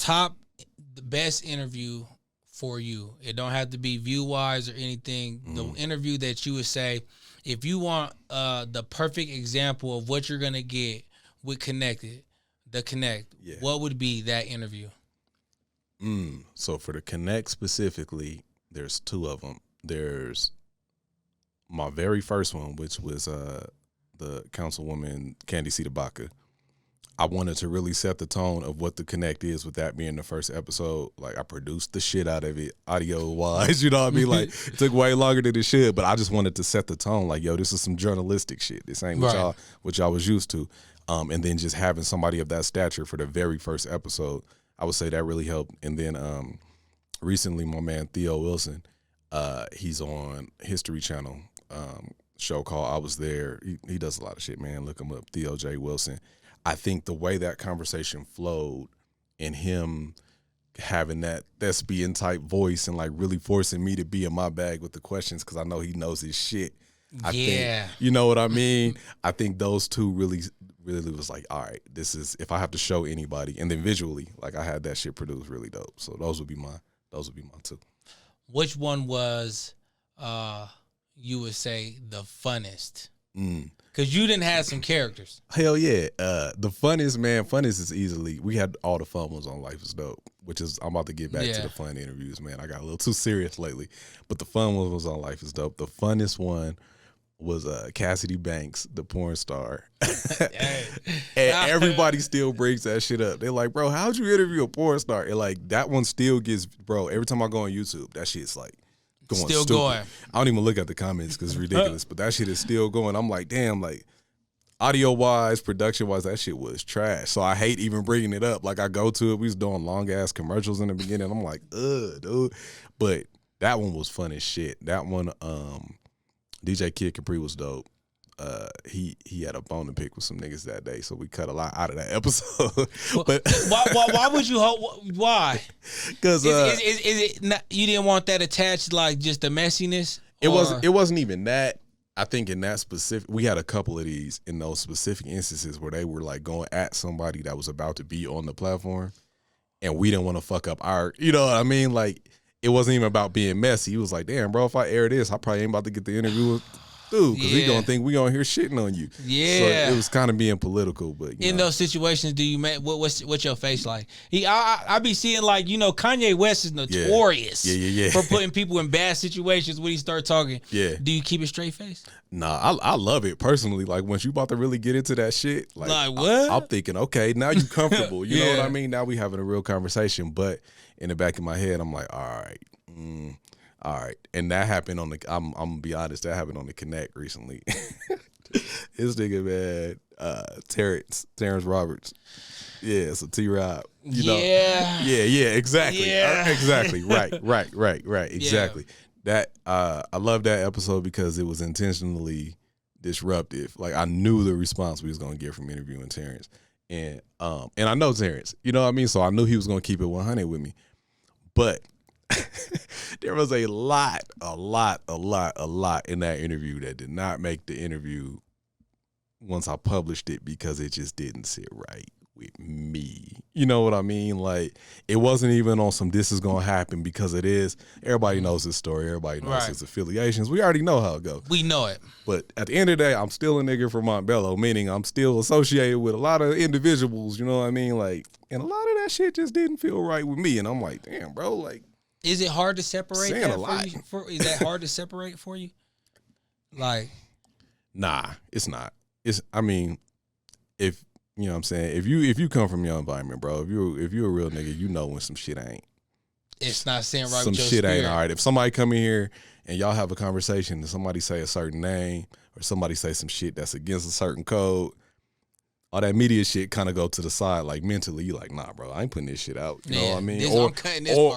the best interview for you. It don't have to be view-wise or anything. The interview that you would say, if you want the perfect example of what you're going to get with the Connect, what would be that interview? So for the Connect specifically, there's two of them. There's my very first one, which was the Councilwoman Candy Tabaka. I wanted to really set the tone of what the Connect is, with that being the first episode. Like, I produced the shit out of it, audio-wise, you know what I mean? Like, it took way longer than it should, but I just wanted to set the tone. Like, yo, this is some journalistic shit. This ain't what y'all was used to. And then just having somebody of that stature for the very first episode, I would say that really helped. And then recently, my man Theo Wilson, he's on History Channel, show called I Was There. He does a lot of shit, man. Look him up, Theo J. Wilson. I think the way that conversation flowed and him having that thespian type voice and like really forcing me to be in my bag with the questions, because I know he knows his shit. I think, you know what I mean? I think those two really was like, all right, this is, if I have to show anybody, and then visually, like, I had that shit produced really dope. So those would be my two. Which one was you would say the funnest? Because you didn't have some characters. Hell yeah. The funnest is easily, we had all the fun ones on Life is Dope, which is, I'm about to get back to the fun interviews, man. I got a little too serious lately. But the fun one was on Life is Dope. The funnest one was Cassidy Banks, the porn star. And everybody still brings that shit up. They're like, bro, how'd you interview a porn star? And like, that one still gets, bro, every time I go on YouTube, that shit's like, still stupid. Going. I don't even look at the comments because it's ridiculous, but that shit is still going. I'm like, damn, like, audio-wise, production-wise, that shit was trash. So I hate even bringing it up. Like, I go to it, we was doing long-ass commercials in the beginning. I'm like, dude. But that one was fun as shit. That one, DJ Kid Capri was dope. He had a bone to pick with some niggas that day, so we cut a lot out of that episode. But why would you hope? Why? Because is it not, you didn't want that attached, like just the messiness? It wasn't even that. I think in that specific, we had a couple of these in those specific instances where they were like going at somebody that was about to be on the platform, and we didn't want to fuck up our, you know what I mean? Like, it wasn't even about being messy. He was like, damn, bro, if I air this, I probably ain't about to get the interview with dude, because he gonna think we gonna hear shitting on you. Yeah. So it was kind of being political, but in those situations, do you what's your face like? I be seeing, like, you know, Kanye West is notorious for putting people in bad situations when he start talking. Yeah. Do you keep a straight face? Nah, I love it personally. Like, once you about to really get into that shit, like what? I'm thinking, okay, now you comfortable. You know what I mean? Now we having a real conversation. But in the back of my head, I'm like, all right. And that happened on the, I'm gonna be honest, that happened on the Connect recently. This nigga, man, Terrance Roberts. Yeah, so T-Rob. You know. Yeah, exactly. Yeah. Exactly. Right. Exactly. That I love that episode because it was intentionally disruptive. Like, I knew the response we was gonna get from interviewing Terrance. And I know Terrance, you know what I mean? So I knew he was gonna keep it 100 with me. But there was a lot in that interview that did not make the interview once I published it, because it just didn't sit right with me. You know what I mean? Like, it wasn't even on some this is gonna happen, because it is. Everybody knows his story. Everybody knows his affiliations. We already know how it goes. We know it. But at the end of the day, I'm still a nigga from Montbello, meaning I'm still associated with a lot of individuals, you know what I mean? Like, and a lot of that shit just didn't feel right with me. And I'm like, damn, bro, like, is it hard to separate that for you? Is that hard to separate for you? Like, nah, it's not. I mean, if you know what I'm saying, if you come from your environment, bro, if you're a real nigga, you know when some shit ain't. It's not saying right some with your shit spirit. Ain't all right. If somebody come in here and y'all have a conversation and somebody say a certain name or somebody say some shit that's against a certain code, all that media shit kind of go to the side. Like, mentally, you like, nah, bro, I ain't putting this shit out. You know what I mean?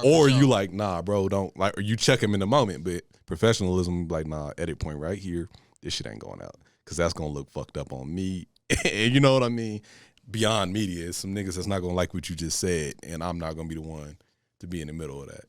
Or you like, nah, bro, don't, like, or you check him in the moment. But professionalism, like, nah, edit point right here, this shit ain't going out, because that's gonna look fucked up on me. And you know what I mean? Beyond media, it's some niggas that's not gonna like what you just said, and I'm not gonna be the one to be in the middle of that.